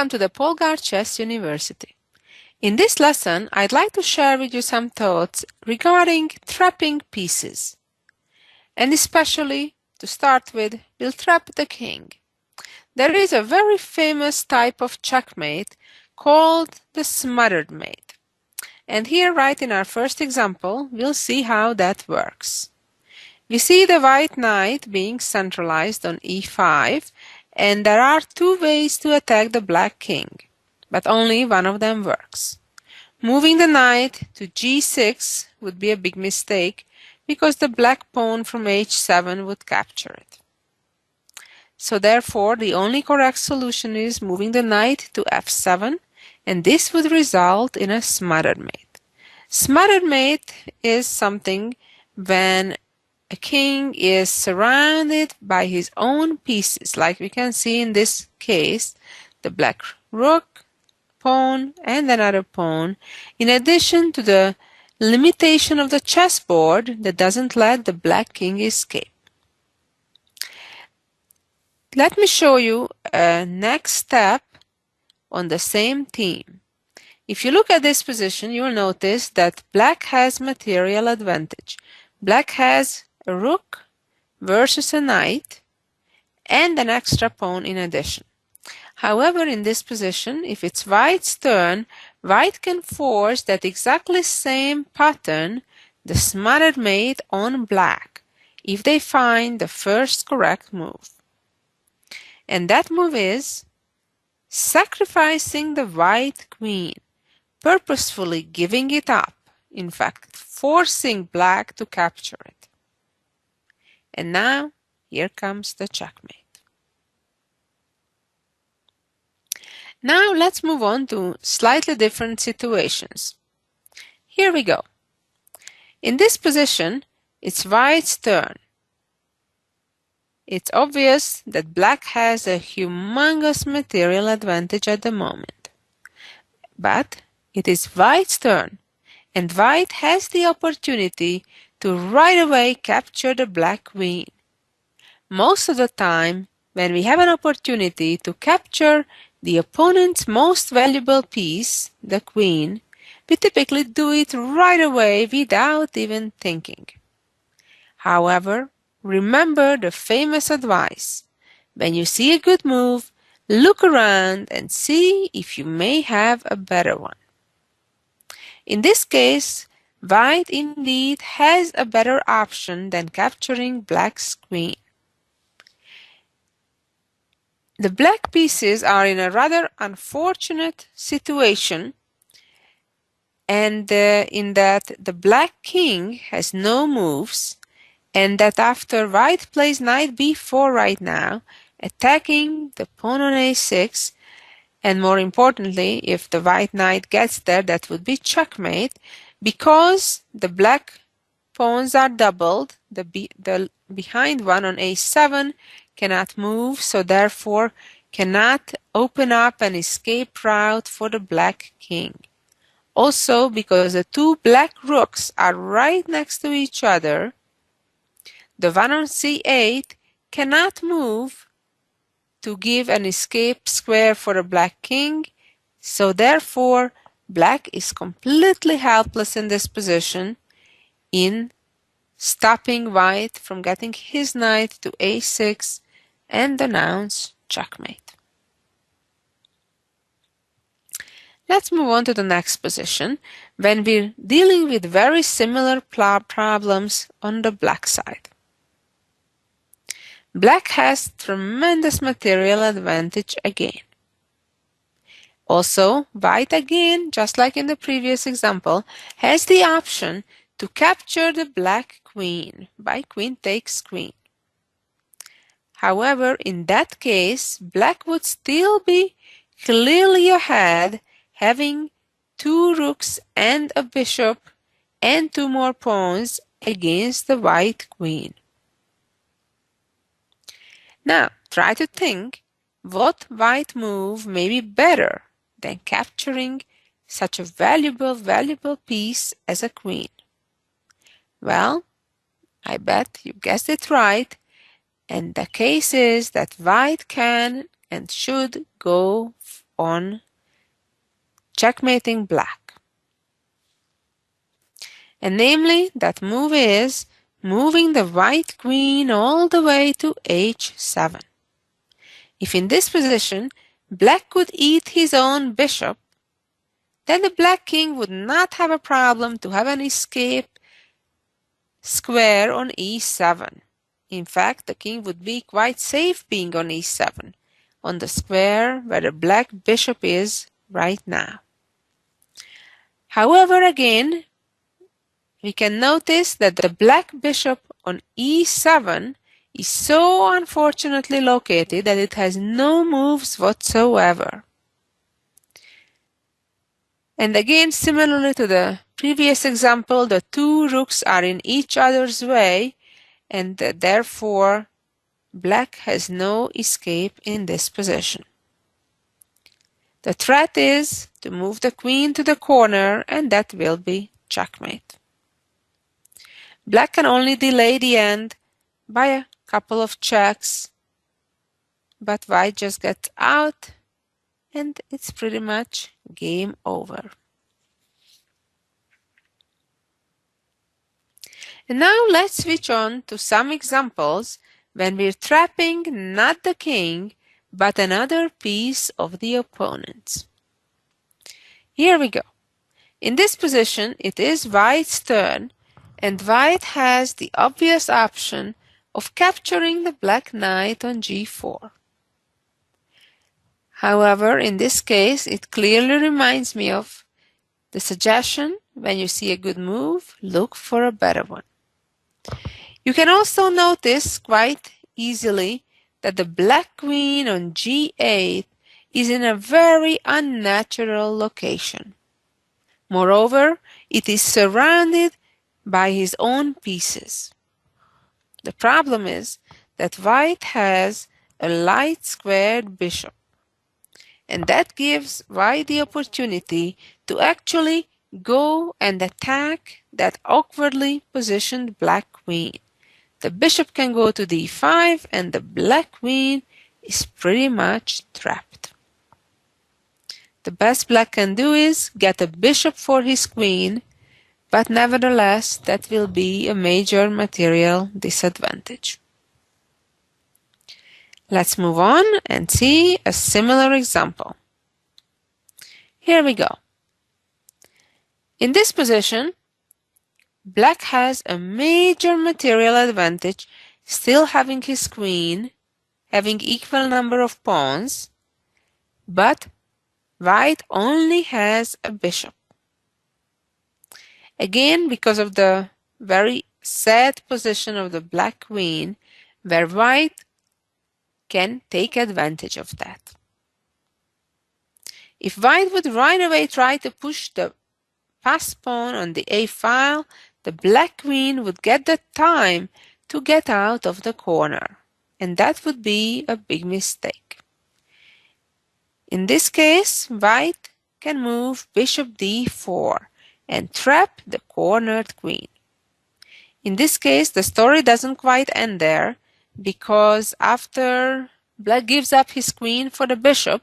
Welcome to the Polgar Chess University. In this lesson, I'd like to share with you some thoughts regarding trapping pieces. And especially, to start with, we'll trap the king. There is a very famous type of checkmate called the smothered mate. And here, right in our first example, we'll see how that works. We see the white knight being centralized on e5, and there are two ways to attack the black king, but only one of them works. Moving the knight to g6 would be a big mistake because the black pawn from h7 would capture it. So therefore, the only correct solution is moving the knight to f7, and this would result in a smothered mate. Smothered mate is something when a king is surrounded by his own pieces, like we can see in this case, the black rook, pawn, and another pawn, in addition to the limitation of the chessboard that doesn't let the black king escape. Let me show you a next step on the same theme. If you look at this position, you'll notice that black has material advantage. Black has a rook versus a knight and an extra pawn in addition. However, in this position, if it's white's turn, white can force that exactly same pattern, the smothered mate, on black if they find the first correct move. And that move is sacrificing the white queen, purposefully giving it up, in fact, forcing black to capture it. And now, here comes the checkmate. Now, let's move on to slightly different situations. Here we go. In this position, it's white's turn. It's obvious that black has a humongous material advantage at the moment. But it is white's turn, and white has the opportunity to right away capture the black queen. Most of the time, when we have an opportunity to capture the opponent's most valuable piece, the queen, we typically do it right away without even thinking. However, remember the famous advice: when you see a good move, look around and see if you may have a better one. In this case, white indeed has a better option than capturing black's queen. The black pieces are in a rather unfortunate situation, and in that the black king has no moves, and that after white plays knight b4 right now, attacking the pawn on a6, and more importantly, if the white knight gets there, that would be checkmate, because the black pawns are doubled, the behind one on a7 cannot move, so therefore cannot open up an escape route for the black king. Also, because the two black rooks are right next to each other, the one on c8 cannot move to give an escape square for the black king, so therefore black is completely helpless in this position in stopping white from getting his knight to a6 and announce checkmate. Let's move on to the next position when we're dealing with very similar problems on the black side. Black has tremendous material advantage again. Also, white again, just like in the previous example, has the option to capture the black queen by queen takes queen. However, in that case, black would still be clearly ahead, having two rooks and a bishop and two more pawns against the white queen. Now, try to think what white move may be better than capturing such a valuable piece as a queen. Well, I bet you guessed it right, and the case is that white can and should go on checkmating black. And namely, that move is moving the white queen all the way to h7. If in this position black could eat his own bishop, then the black king would not have a problem to have an escape square on e7. In fact, the king would be quite safe being on e7, on the square where the black bishop is right now. However, again, we can notice that the black bishop on e7 is so unfortunately located that it has no moves whatsoever. And again, similarly to the previous example, the two rooks are in each other's way, and therefore black has no escape in this position. The threat is to move the queen to the corner, and that will be checkmate. Black can only delay the end by a couple of checks, but white just gets out, and it's pretty much game over. And now let's switch on to some examples when we're trapping not the king, but another piece of the opponent's. Here we go. In this position, it is white's turn, and white has the obvious option of capturing the black knight on g4. However, in this case, it clearly reminds me of the suggestion: when you see a good move, look for a better one. You can also notice quite easily that the black queen on g8 is in a very unnatural location. Moreover, it is surrounded by his own pieces. The problem is that white has a light squared bishop, and that gives white the opportunity to actually go and attack that awkwardly positioned black queen. The bishop can go to d5, and the black queen is pretty much trapped. The best black can do is get a bishop for his queen, but nevertheless that will be a major material disadvantage. Let's move on and see a similar example. Here we go. In this position, black has a major material advantage, still having his queen, having equal number of pawns, but white only has a bishop. Again, because of the very sad position of the black queen, where white can take advantage of that. If white would right away try to push the passed pawn on the a file, the black queen would get the time to get out of the corner, and that would be a big mistake. In this case, white can move bishop d4 and trap the cornered queen. In this case, the story doesn't quite end there, because after black gives up his queen for the bishop,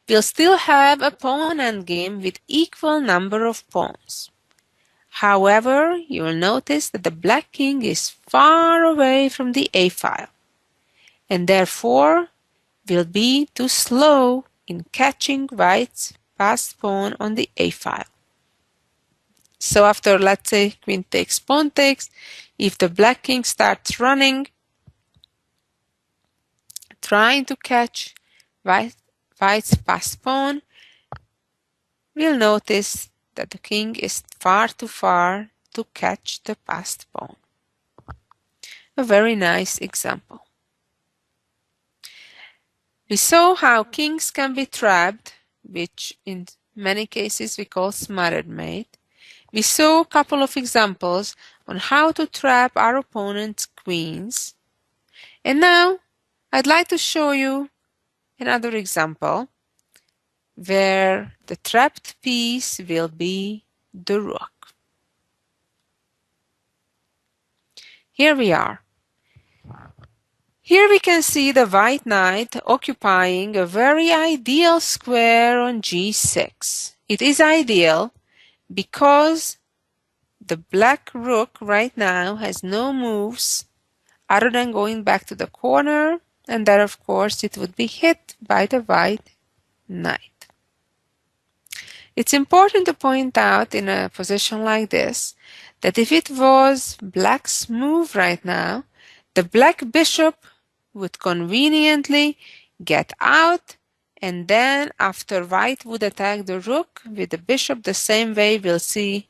we'll still have a pawn endgame with equal number of pawns. However, you will notice that the black king is far away from the a file, and therefore will be too slow in catching white's passed pawn on the a file. So after, let's say, queen takes, pawn takes, if the black king starts running, trying to catch white's passed pawn, we'll notice that the king is far too far to catch the passed pawn. A very nice example. We saw how kings can be trapped, which in many cases we call smothered mate. We saw a couple of examples on how to trap our opponent's queens. And now I'd like to show you another example where the trapped piece will be the rook. Here we are. Here we can see the white knight occupying a very ideal square on g6. It is ideal because the black rook right now has no moves other than going back to the corner, and that of course it would be hit by the white knight. It's important to point out in a position like this that if it was black's move right now, the black bishop would conveniently get out, and then after white would attack the rook with the bishop the same way we'll see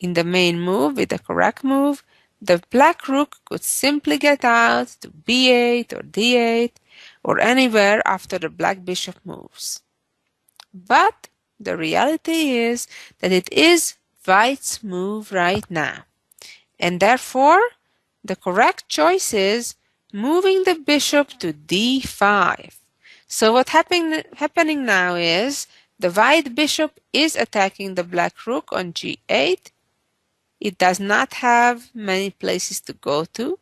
in the main move with the correct move, the black rook could simply get out to b8 or d8 or anywhere after the black bishop moves. But the reality is that it is white's move right now, and therefore the correct choice is moving the bishop to d5. So what's happening now is the white bishop is attacking the black rook on g8. It does not have many places to go to.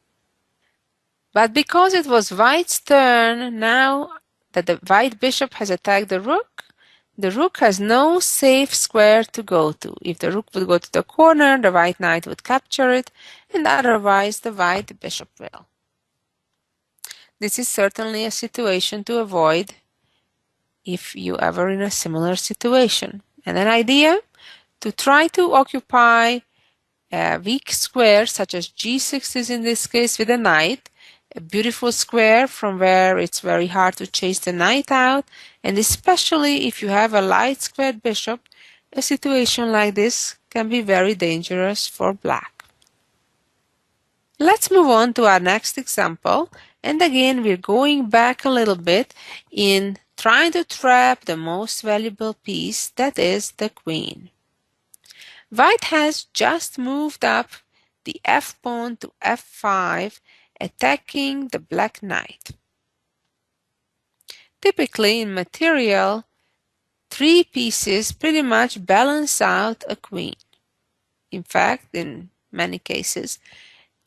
But because it was white's turn, now that the white bishop has attacked the rook has no safe square to go to. If the rook would go to the corner, the white knight would capture it, and otherwise the white bishop will. This is certainly a situation to avoid if you ever in a similar situation. And an idea to try to occupy a weak square such as g6 is in this case with a knight, a beautiful square from where it's very hard to chase the knight out, and especially if you have a light squared bishop, a situation like this can be very dangerous for black. Let's move on to our next example, and again we're going back a little bit in trying to trap the most valuable piece, that is the queen. White has just moved up the f pawn to f5, attacking the black knight. Typically in material, 3 pieces pretty much balance out a queen. In fact, in many cases,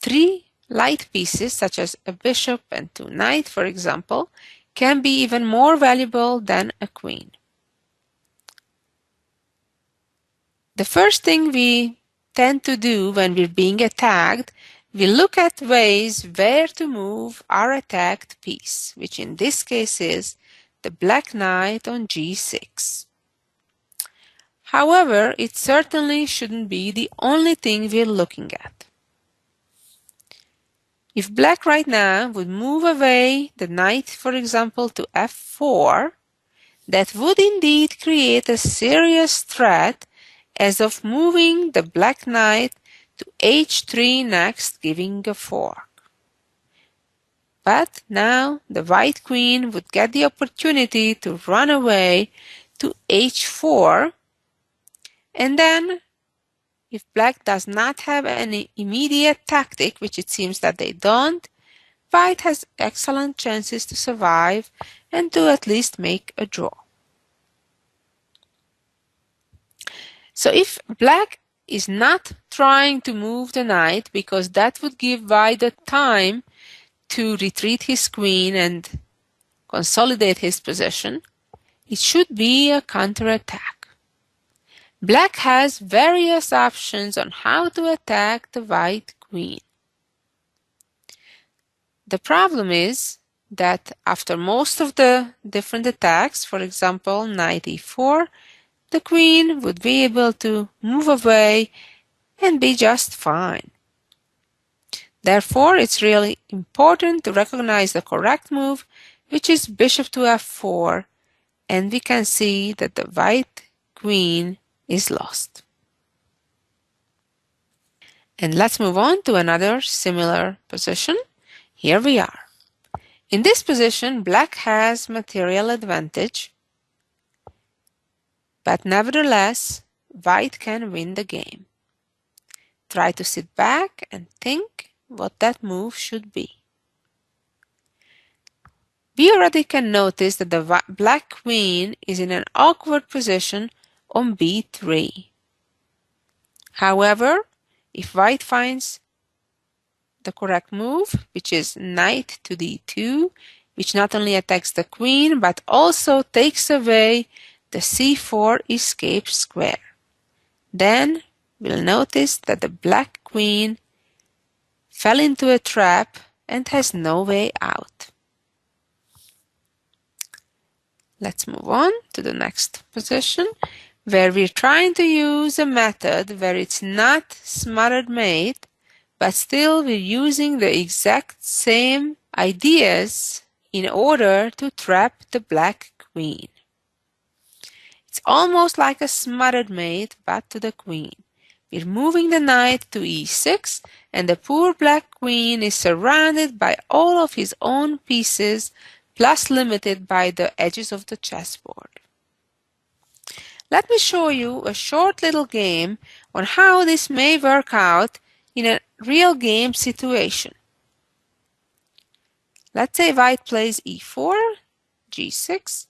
3 light pieces such as a bishop and 2 knights, for example, can be even more valuable than a queen. The first thing we tend to do when we're being attacked, we look at ways where to move our attacked piece, which in this case is the black knight on g6. However, it certainly shouldn't be the only thing we're looking at. If black right now would move away the knight, for example, to f4, that would indeed create a serious threat as of moving the black knight to h3 next, giving a fork. But now the white queen would get the opportunity to run away to h4, and then if black does not have any immediate tactic, which it seems that they don't, white has excellent chances to survive and to at least make a draw. So if black is not trying to move the knight because that would give white the time to retreat his queen and consolidate his position, it should be a counterattack. Black has various options on how to attack the white queen. The problem is that after most of the different attacks, for example, knight e4, the queen would be able to move away and be just fine. Therefore, it's really important to recognize the correct move, which is bishop to f4, and we can see that the white queen is lost. And let's move on to another similar position. Here we are. In this position, black has material advantage, but nevertheless, white can win the game. Try to sit back and think what that move should be. We already can notice that the black queen is in an awkward position on b3. However, if white finds the correct move, which is knight to d2, which not only attacks the queen but also takes away the c4 escape square. Then we'll notice that the black queen fell into a trap and has no way out. Let's move on to the next position, where we're trying to use a method where it's not smothered mate, but still we're using the exact same ideas in order to trap the black queen. It's almost like a smothered mate, but to the queen. We're moving the knight to e6, and the poor black queen is surrounded by all of his own pieces, plus limited by the edges of the chessboard. Let me show you a short little game on how this may work out in a real game situation. Let's say white plays e4, g6,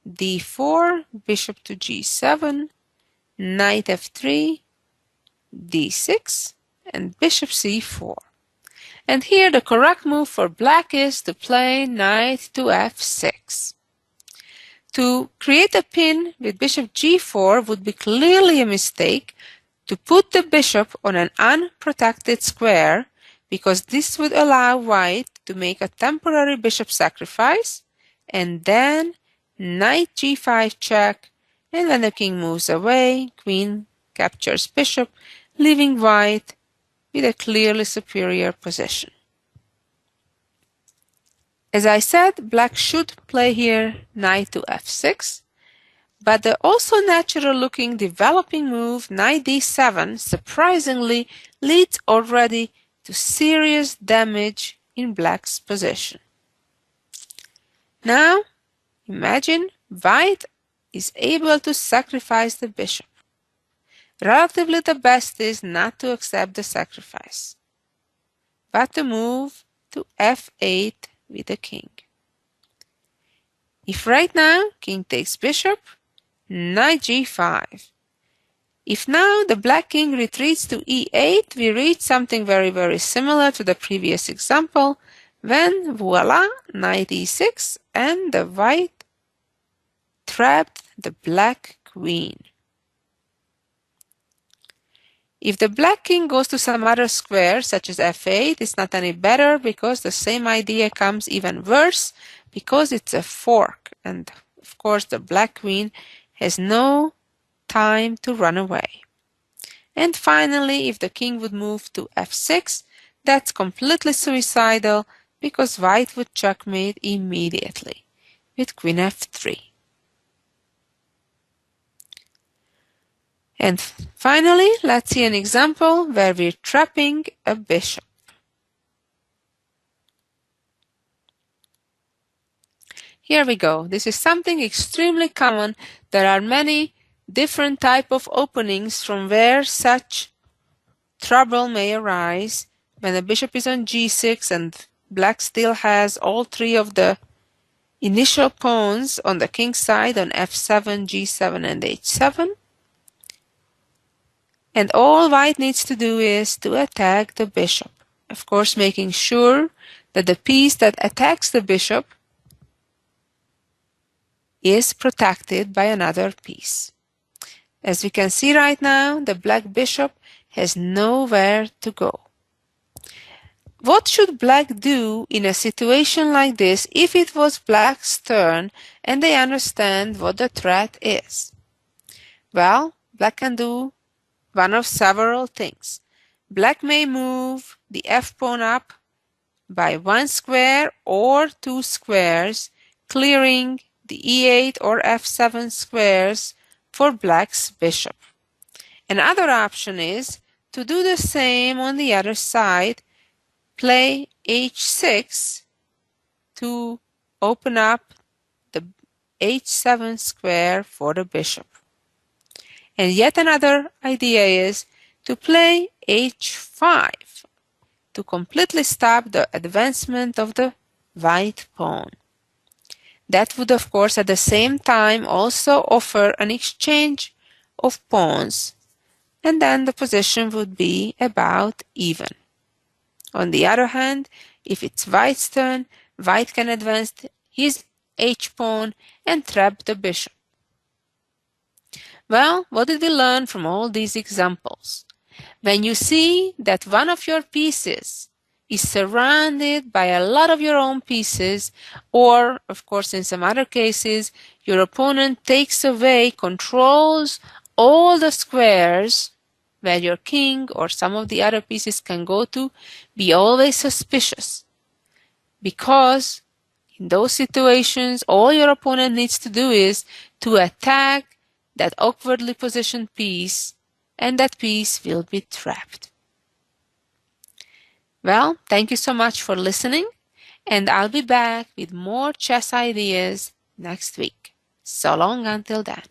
d4, bishop to g7, knight f3, d6, and bishop c4. And here the correct move for black is to play knight to f6. To create a pin with bishop g4 would be clearly a mistake to put the bishop on an unprotected square, because this would allow white to make a temporary bishop sacrifice, and then knight g5 check, and when the king moves away, queen captures bishop, leaving white with a clearly superior position. As I said, black should play here knight to f6, but the also natural-looking developing move knight d7 surprisingly leads already to serious damage in black's position. Now, imagine white is able to sacrifice the bishop. Relatively the best is not to accept the sacrifice, but to move to f8 with the king. If right now king takes bishop, knight g5. If now the black king retreats to e8, we reach something very similar to the previous example, when voila, knight e6, and the white trapped the black queen. If the black king goes to some other square, such as f8, it's not any better, because the same idea comes even worse, because it's a fork, and of course the black queen has no time to run away. And finally, if the king would move to f6, that's completely suicidal, because white would checkmate immediately with queen f3. And finally, let's see an example where we're trapping a bishop. Here we go. This is something extremely common. There are many different types of openings from where such trouble may arise. When the bishop is on g6 and black still has all three of the initial pawns on the king's side on f7, g7, and h7. And all white needs to do is to attack the bishop. Of course, making sure that the piece that attacks the bishop is protected by another piece. As we can see right now, the black bishop has nowhere to go. What should black do in a situation like this if it was black's turn and they understand what the threat is? Well, black can do one of several things. Black may move the f-pawn up by one square or two squares, clearing the e8 or f7 squares for black's bishop. Another option is to do the same on the other side, play h6 to open up the h7 square for the bishop. And yet another idea is to play h5 to completely stop the advancement of the white pawn. That would, of course, at the same time also offer an exchange of pawns, and then the position would be about even. On the other hand, if it's White's turn, White can advance his h-pawn and trap the bishop. Well, what did we learn from all these examples? When you see that one of your pieces is surrounded by a lot of your own pieces, or, of course, in some other cases, your opponent takes away, controls all the squares where your king or some of the other pieces can go to, be always suspicious. Because in those situations, all your opponent needs to do is to attack that awkwardly positioned piece, and that piece will be trapped. Well, thank you so much for listening, and I'll be back with more chess ideas next week. So long until then.